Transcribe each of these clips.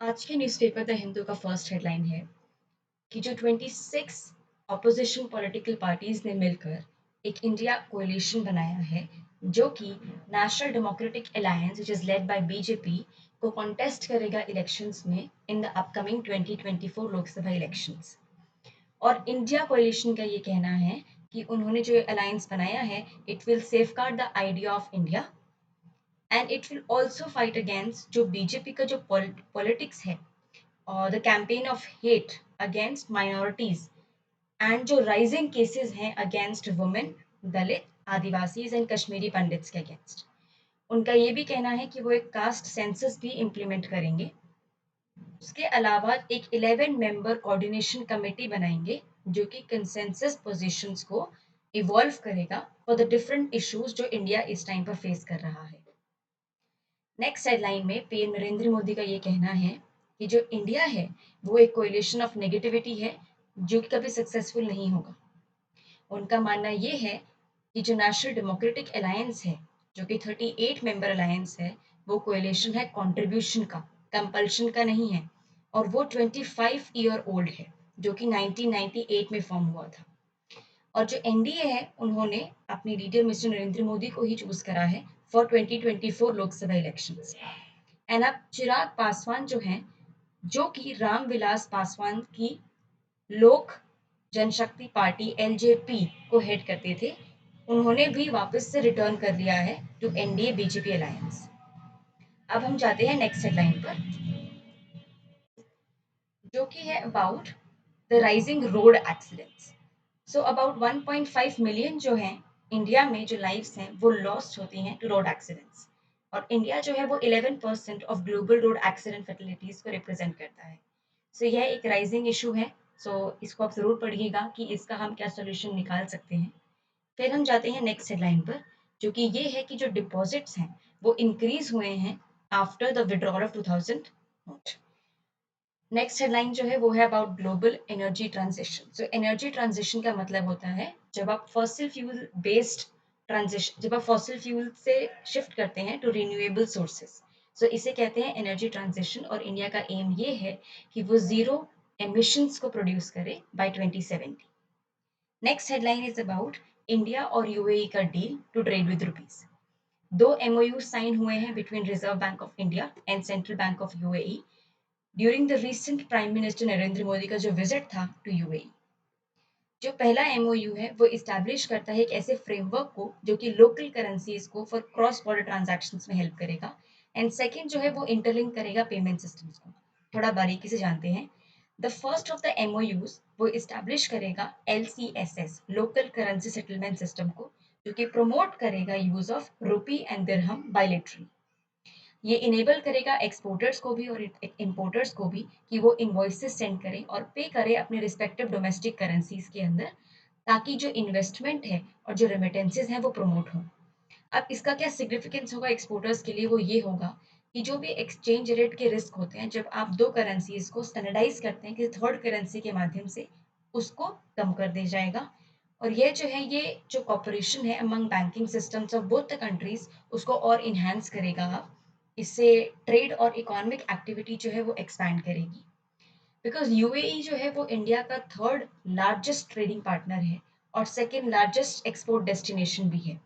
आज के newspaper the Hindu का फर्स्ट हेडलाइन है कि जो 26 ऑपोजिशन पॉलिटिकल पार्टीज ने मिलकर एक इंडिया कोalition बनाया है जो कि national democratic alliance which is led by BJP को कॉन्टेस्ट करेगा इलेक्शंस में in the upcoming 2024 Lok Sabha elections. और इंडिया कोalition का ये कहना है कि उन्होंने जो अलायंस बनाया है it will safeguard the idea of India and it will also fight against जो बीजेपी का जो पॉलिटिक्स है और the campaign of hate against minorities and जो राइजिंग केसेस हैं against women, Dalit, Adivasis and Kashmiri pandits के अगेंस्ट। उनका ये भी कहना है कि वो एक कास्ट सेंसस भी इम्प्लीमेंट करेंगे। उसके अलावा एक 11 मेंबर कोऑर्डिनेशन कमेटी बनाएंगे जो कि कंसेंसस पोजीशंस को इवॉल्व करेगा फॉर द डिफरेंट इश्यूज जो इंडिया इस टाइम पर फेस कर रहा है। नेक्स्ट हेडलाइन में पीएम नरेंद्र मोदी का ये कहना है कि जो इंडिया है वो एक कोएलिशन ऑफ नेगेटिविटी है जो कि कभी सक्सेसफुल नहीं होगा। उनका मानना ये है कि जो नेशनल डेमोक्रेटिक अलायंस है जो कि 38 मेंबर अलायंस है वो कोएलिशन है कंट्रीब्यूशन का, कंपल्शन का नहीं है। और वो 25 ईयर ओल्ड है जो कि 1998 में फॉर्म हुआ था। और जो एनडीए है उन्होंने अपने लीडर मिस्टर नरेंद्र मोदी को ही चूज करा है फॉर 2024 लोकसभा इलेक्शंस। एंड अब चिराग पासवान जो हैं जो कि रामविलास पासवान की लोक जनशक्ति पार्टी एलजेपी को हेड करते थे, उन्होंने भी वापस से रिटर्न कर लिया है टू एनडीए बीजेपी अलायंस। अब हम जाते हैं नेक्स्ट हेडलाइन पर जो कि है about the rising road accidents. So about 1.5 million जो हैं इंडिया में जो लाइव्स हैं वो लॉस्ट होती हैं टू रोड एक्सीडेंट्स। और इंडिया जो है वो 11% ऑफ ग्लोबल रोड एक्सीडेंट फैटिलिटीज को रिप्रेजेंट करता है। सो यह एक राइजिंग इशू है। सो इसको आप ज़रूर पढ़िएगा कि इसका हम क्या सोल्यूशन निकाल सकते हैं। फिर हम जाते हैं नेक्स्ट हेडलाइन पर जो कि ये है कि जो डिपॉजिट्स हैं वो इंक्रीज हुए हैं after the withdrawal of 2000 note. Next headline जो है वो है about global energy transition. So energy transition का मतलब होता है जब आप फॉसिल फ्यूल बेस्ड ट्रांजिशन, जब आप फॉसिल फ्यूल से शिफ्ट करते हैं टू रिन्यूएबल सोर्सेज। सो इसे कहते हैं एनर्जी ट्रांजिशन और इंडिया का एम ये है कि वो जीरो एमिशंस को प्रोड्यूस करे by 2070। Next headline is about India और यूएई का deal to trade with rupees. दो एमओयू साइन हुए हैं between Reserve Bank of India and Central Bank of UAE during the recent Prime Minister Narendra Modi का जो visit था to UAE. जो पहला एमओयू है वो इस्टेब्लिश करता है एक ऐसे फ्रेमवर्क को जो कि लोकल करेंसीज को फॉर क्रॉस बॉर्डर ट्रांजैक्शंस में हेल्प करेगा। एंड सेकंड जो है वो इंटरलिंक करेगा पेमेंट सिस्टम्स को। थोड़ा बारीकी से जानते हैं। The first of the MoUs वो इस्टेब्लिश करेगा एलसीएसएस, लोकल करेंसी सेटलमेंट सिस्टम को, जो कि प्रमोट करेगा use of rupee and dirham bilaterally. ये इनेबल करेगा एक्सपोर्टर्स को भी और इम्पोर्टर्स को भी कि वो इन्वॉइसेस सेंड करें और पे करें अपने रिस्पेक्टिव डोमेस्टिक करेंसीज के अंदर, ताकि जो इन्वेस्टमेंट है और जो रेमिटेंसेज हैं वो प्रमोट हों। अब इसका क्या सिग्निफिकेंस होगा एक्सपोर्टर्स के लिए, वो ये होगा कि जो भी एक्सचेंज रेट के रिस्क होते हैं जब आप दो करेंसीज को स्टैंडर्डाइज करते हैं किसी थर्ड करेंसी के माध्यम से, उसको कम कर दिया जाएगा। और ये जो है ये जो कॉपरेशन है among banking systems of both the countries उसको और इन्हांस करेगा। इससे ट्रेड और इकोनॉमिक एक्टिविटी जो है वो एक्सपैंड करेगी। बिकॉज यूएई जो है वो इंडिया का थर्ड लार्जेस्ट ट्रेडिंग पार्टनर है और सेकेंड लार्जेस्ट एक्सपोर्ट डेस्टिनेशन भी है।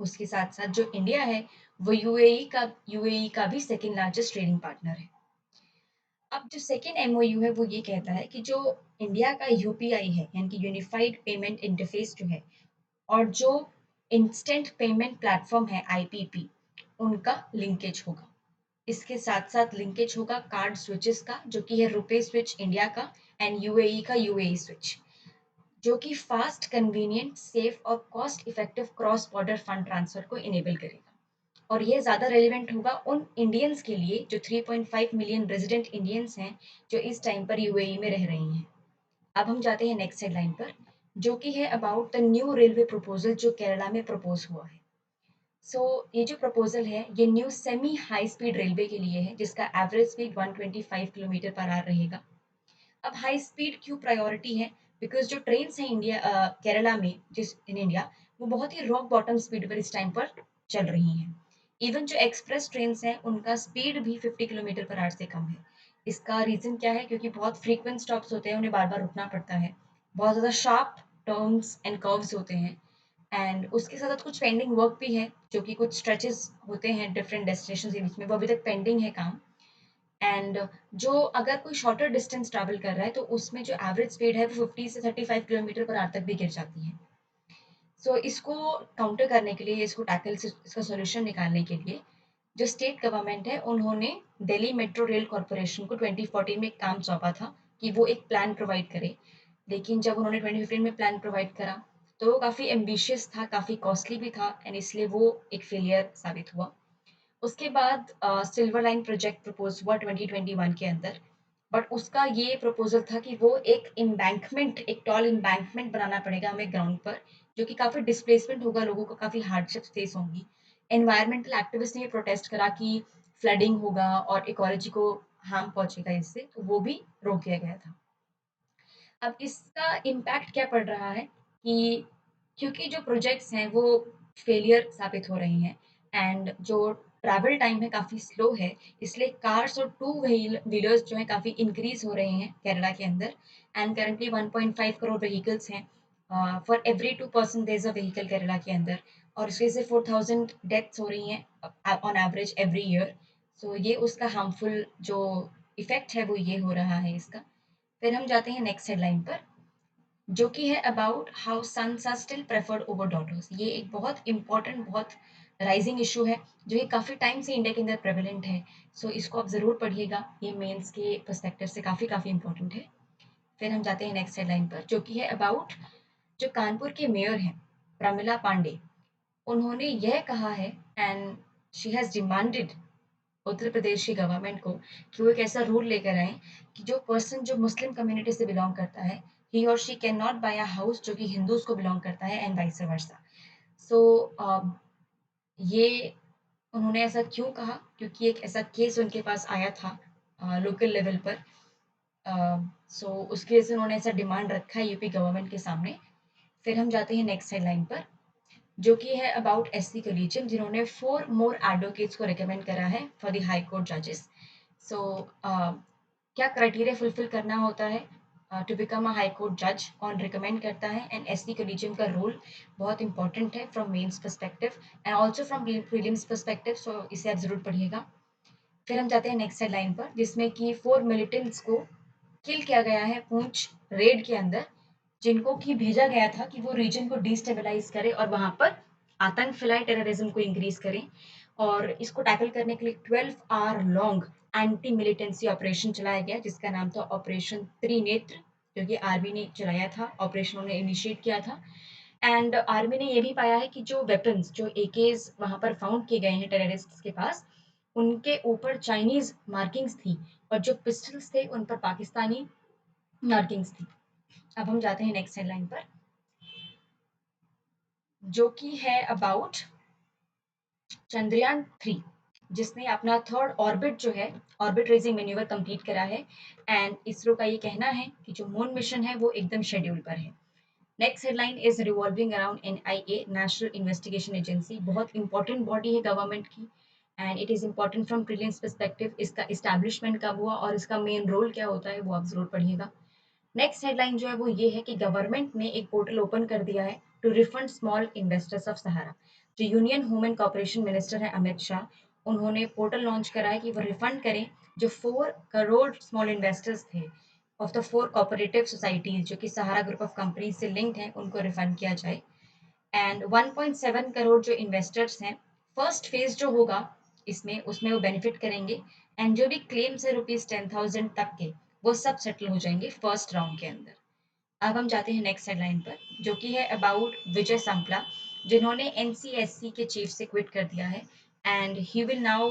उसके साथ साथ जो इंडिया है वो यूएई का भी सेकेंड लार्जेस्ट ट्रेडिंग पार्टनर है। अब जो सेकेंड एमओयू है वो ये कहता है कि जो इंडिया का यूपीआई है यानी कि यूनिफाइड पेमेंट इंटरफेस जो है और जो इंस्टेंट पेमेंट प्लेटफॉर्म है आईपीपी, उनका लिंकेज होगा। इसके साथ साथ लिंकेज होगा कार्ड स्विचेस का जो कि है रुपे स्विच इंडिया का एंड यूएई का यूएई स्विच, जो कि फास्ट, कन्वीनियंट, सेफ और cost effective cross border fund transfer को इनेबल करेगा। और ये ज़्यादा रेलिवेंट होगा उन इंडियंस के लिए जो 3.5 मिलियन रेजिडेंट इंडियंस हैं जो इस टाइम पर यूएई में रह रही हैं। अब हम जाते हैं नेक्स्ट हेडलाइन पर जो कि है about the new railway proposal जो केरला में प्रपोज हुआ है। ये जो प्रपोजल है ये new semi high speed railway के लिए है जिसका average speed 125 kilometre per hour रहेगा। अब हाई स्पीड क्यों प्रायोरिटी है? बिकॉज जो ट्रेन हैं केरला में जिस इन इंडिया वो बहुत ही रॉक बॉटम स्पीड पर इस टाइम पर चल रही हैं। इवन जो एक्सप्रेस ट्रेन्स हैं, उनका स्पीड भी 50 किलोमीटर पर आवर से कम है। इसका रीज़न क्या है? क्योंकि बहुत फ्रीक्वेंट स्टॉप्स होते हैं, उन्हें बार-बार रुकना पड़ता है। बहुत ज़्यादा शार्प टर्न्स एंड कर्व्स होते हैं एंड उसके साथ-साथ कुछ पेंडिंग वर्क भी है, जो कि कुछ स्ट्रेचेज़ होते हैं डिफरेंट डेस्टिनेशंस के बीच में, वो अभी तक पेंडिंग है काम। एंड जो अगर कोई शॉर्टर डिस्टेंस ट्रैवल कर रहा है, तो उसमें जो एवरेज स्पीड है, वो 50 से 35 किलोमीटर पर आवर तक भी गिर जाती है। सो इसको काउंटर करने के लिए, इसको टैकल से इसका सॉल्यूशन निकालने के लिए, जो स्टेट गवर्नमेंट है, उन्होंने दिल्ली मेट्रो रेल कॉर्पोरेशन को 2014 में एक काम सौंपा था कि वो एक प्लान प्रोवाइड करे। लेकिन जब उन्होंने 2015 में प्लान प्रोवाइड करा, तो वो काफ़ी एम्बिशियस था, काफ़ी कॉस्टली भी था एंड इसलिए वो एक फेलियर साबित हुआ। उसके बाद सिल्वर लाइन प्रोजेक्ट प्रपोज़ हुआ 2021 के अंदर, बट उसका ये प्रपोज़ल था कि वो एक एम्बैंकमेंट, एक टॉल एम्बैंकमेंट बनाना पड़ेगा हमें ग्राउंड पर, जो कि काफ़ी डिस्प्लेसमेंट होगा, लोगों को काफ़ी हार्डशिप्स फेस होंगी। एनवायरमेंटल एक्टिविस्ट ने ये प्रोटेस्ट करा कि फ्लडिंग होगा और इकोलॉजी को हार्म पहुँचेगा इससे, तो वो भी रोक दिया गया था। अब इसका इम्पैक्ट क्या पड़ रहा है कि क्योंकि जो प्रोजेक्ट्स हैं वो फेलियर साबित हो रही हैं एंड जो ट्रैवल टाइम है काफ़ी स्लो है, इसलिए कार्स और टू व्हीलर्स जो हैं काफ़ी इंक्रीज़ हो रहे हैं केरला के अंदर एंड करंटली 1.5 करोड़ व्हीकल्स हैं। For every 2 person there is a vehicle Kerala के अंदर और इसकी वजह से 4000 डेथ्स हो रही हैं ऑन एवरेज एवरी ईयर। सो ये उसका हार्मफुल जो इफ़ेक्ट है वो ये हो रहा है इसका। फिर हम जाते हैं नेक्स्ट हेडलाइन पर, जो कि है about how sons are still preferred over daughters. ये एक बहुत इम्पोर्टेंट, बहुत राइजिंग इशू है, जो कि काफ़ी टाइम से इंडिया के अंदर प्रेवलेंट है। सो इसको आप ज़रूर पढ़िएगा, ये मेंस के पर्सपेक्टिव से काफ़ी काफ़ी इम्पोर्टेंट है। फिर हम जाते हैं नेक्स्ट हेडलाइन पर, जो कि है अबाउट जो कानपुर के मेयर हैं, प्रमिला पांडे, उन्होंने यह कहा है and she has demanded Uttar Pradesh की गवर्नमेंट को कि वो एक ऐसा रूल लेकर आएँ कि जो पर्सन जो मुस्लिम कम्युनिटी से बिलॉन्ग करता है, ही और she can not buy a house जो कि हिंदूज़ को बिलॉन्ग करता है एंड वाइस वर्सा। सो ये उन्होंने ऐसा क्यों कहा? क्योंकि एक ऐसा केस उनके पास आया था लोकल लेवल पर। सो उसकी वजह से उन्होंने ऐसा डिमांड रखा है यूपी गवर्नमेंट के सामने। फिर हम जाते हैं नेक्स्ट हेडलाइन पर, जो कि है अबाउट एससी कलीजियम, जिन्होंने 4 मोर एडवोकेट्स को रिकमेंड करा है फॉर द हाई कोर्ट जजेस। सो क्या क्राइटेरिया फुलफिल करना होता है to become a high court जज, कौन रिकमेंड करता है एंड एससी कलीजियम का रोल बहुत इंपॉर्टेंट है from mains perspective and also from prelims perspective. So इसे आप ज़रूर पढ़िएगा। फिर हम जाते हैं नेक्स्ट हेडलाइन पर, जिसमें कि 4 मिलिटेंट्स को किल किया गया है पूंछ रेड के अंदर, जिनको कि भेजा गया था कि वो रीजन को डिस्टेबलाइज करें और वहां पर आतंक फैलाए, टेररिज्म को इंक्रीज करें। और इसको टैकल करने के लिए 12 hour long anti militancy operation चलाया गया, जिसका नाम था ऑपरेशन त्रिनेत्र, जो कि आर्मी ने चलाया था, ऑपरेशन उन्होंने इनिशिएट किया था। एंड आर्मी ने ये भी पाया है कि जो वेपन्स, जो एकेज वहां पर फाउंड किए गए हैं टेररिस्ट्स के पास, उनके ऊपर चाइनीज मार्किंग्स थी और जो पिस्टल्स थे उन पर पाकिस्तानी मार्किंग्स थी। अब हम जाते हैं नेक्स्ट हेडलाइन पर, जो कि है अबाउट चंद्रयान 3, जिसने अपना थर्ड ऑर्बिट जो है, ऑर्बिट रेजिंग मैन्यूवर कंप्लीट करा है एंड इसरो का ये कहना है कि जो मून मिशन है वो एकदम शेड्यूल पर है। Next headline is revolving around NIA, national investigation agency, बहुत इंपॉर्टेंट बॉडी है गवर्नमेंट की and it is important from prelims perspective. इसका इस्टेब्लिशमेंट कब हुआ और इसका मेन रोल क्या होता है वो आप जरूर पढ़िएगा। नेक्स्ट हेडलाइन जो है वो ये है कि गवर्नमेंट ने एक पोर्टल ओपन कर दिया है to refund small investors of Sahara. जो union home and corporation minister है अमित शाह, उन्होंने पोर्टल लॉन्च करा है कि वो रिफंड करें जो 4 करोड़ स्मॉल इन्वेस्टर्स थे ऑफ द 4 कोऑपरेटिव सोसाइटीज जो कि सहारा ग्रुप ऑफ कंपनीज से लिंक्ड हैं, उनको रिफंड किया जाए। एंड 1.7 करोड़ जो इन्वेस्टर्स हैं, फर्स्ट फेज जो होगा इसमें, उसमें वो बेनिफिट करेंगे एंड जो भी क्लेम्स है ₹10,000 तक के, वो सब सेटल हो जाएंगे फर्स्ट राउंड के अंदर। अब हम जाते हैं नेक्स्ट हेडलाइन पर, जो कि है अबाउट विजय सांपला, जिन्होंने एनसीएससी के चीफ से क्विट कर दिया है and he will now,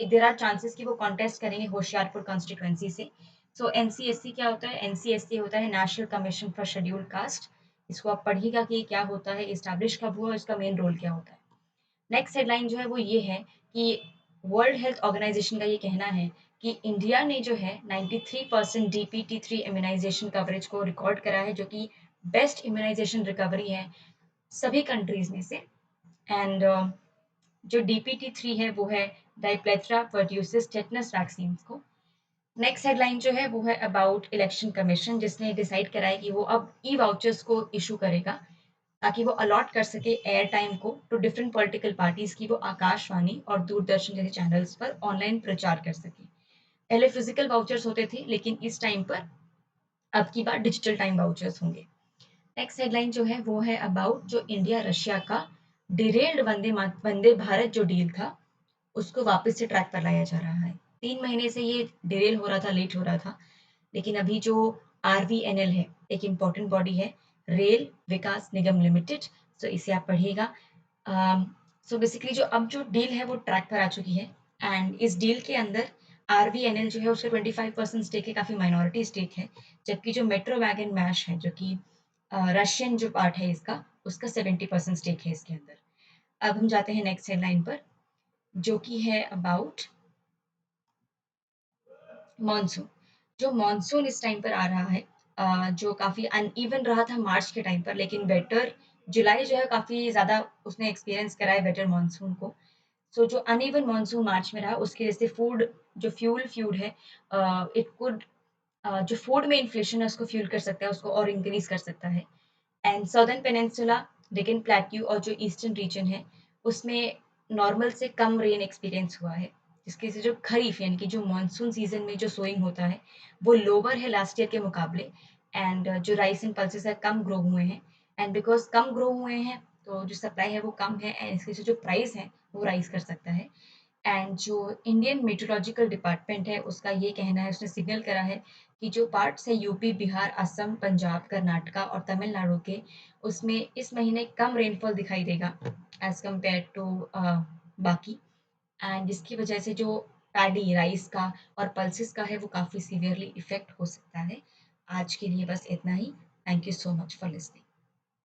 there are chances कि वो कॉन्टेस्ट करेंगे होशियारपुर कॉन्स्टिट्यूएंसी से। सो एनसीएससी क्या होता है? एनसीएससी होता है national commission for scheduled caste. इसको आप पढ़िएगा कि ये क्या होता है, इस्टेब्लिश कब हुआ और इसका मेन रोल क्या होता है। नेक्स्ट हेडलाइन जो है वो ये है कि वर्ल्ड हेल्थ ऑर्गेनाइजेशन का ये कहना है कि इंडिया ने जो है 93% DPT3 इम्यूनाइजेशन कवरेज को रिकॉर्ड करा है, जो कि बेस्ट इम्यूनाइजेशन रिकवरी है सभी कंट्रीज में से। एंड जो DPT-3 है वो है डाइप्लेथ्रा परट्यूसिस टेटनस वैक्सीन को। नेक्स्ट हेडलाइन जो है वो है अबाउट इलेक्शन कमीशन, जिसने डिसाइड करा है कि वो अब ई वाउचर्स को इशू करेगा ताकि वो अलॉट कर सके एयर टाइम को टू डिफरेंट पॉलिटिकल पार्टीज की वो आकाशवाणी और दूरदर्शन जैसे चैनल्स पर ऑनलाइन प्रचार कर सके। पहले फिजिकल वाउचर्स होते थे, लेकिन इस टाइम पर अब की बार डिजिटल टाइम वाउचर्स होंगे। नेक्स्ट हेडलाइन जो है वो है अबाउट जो इंडिया रशिया का डिरेल्ड वंदे भारत जो डील था उसको वापस से ट्रैक पर लाया जा रहा है। 3 महीने से ये डिरेल हो रहा था, लेट हो रहा था, लेकिन अभी जो RVNL है, एक इम्पॉर्टेंट बॉडी है, रेल विकास निगम लिमिटेड, सो इसे आप पढ़िएगा। सो बेसिकली जो अब जो डील है वो ट्रैक पर आ चुकी है, एंड इस डील के अंदर RVNL जो है उसका 25% स्टेक है, काफ़ी माइनॉरिटी स्टेक है, जबकि जो मेट्रो वैगन मैश है जो कि रशियन जो पार्ट है इसका, उसका 70% स्टेक है इसके अंदर। अब हम जाते हैं नेक्स्ट हेडलाइन पर, जो कि है अबाउट मॉनसून। जो मॉनसून इस टाइम पर आ रहा है, जो काफ़ी अनइवन रहा था मार्च के टाइम पर, लेकिन बेटर जुलाई जो है काफ़ी ज़्यादा उसने एक्सपीरियंस करा है बेटर मॉनसून को। सो जो अनइवन मॉनसून मार्च में रहा उसकी वजह से फूड जो फ्यूल है, इट कुड जो फूड में इन्फ्लेशन है उसको फ्यूल कर सकता है, उसको और इंक्रीज कर सकता है। And southern peninsula, Deccan plateau और जो ईस्टर्न रीजन है उसमें नॉर्मल से कम रेन एक्सपीरियंस हुआ है, जिसकी वजह से जो खरीफ यानी कि जो मॉनसून सीजन में जो सोइंग होता है वो लोअर है लास्ट ईयर के मुकाबले। एंड जो राइस एंड पल्सेस है कम ग्रो हुए हैं, एंड बिकॉज कम ग्रो हुए हैं तो जो सप्लाई है वो कम है, एंड इसकी जो प्राइस है वो राइज कर सकता है। एंड जो इंडियन मेट्रोलॉजिकल डिपार्टमेंट है उसका ये कहना है, उसने सिग्नल करा है कि जो पार्ट्स है यूपी, बिहार, असम, पंजाब, कर्नाटका और तमिलनाडु के, उसमें इस महीने कम रेनफॉल दिखाई देगा एज कम्पेयर टू बाकी। एंड जिसकी वजह से जो पैडी राइस का और पल्सेस का है वो काफ़ी सीवियरली इफेक्ट हो सकता है। आज के लिए बस इतना ही। Thank you so much for listening.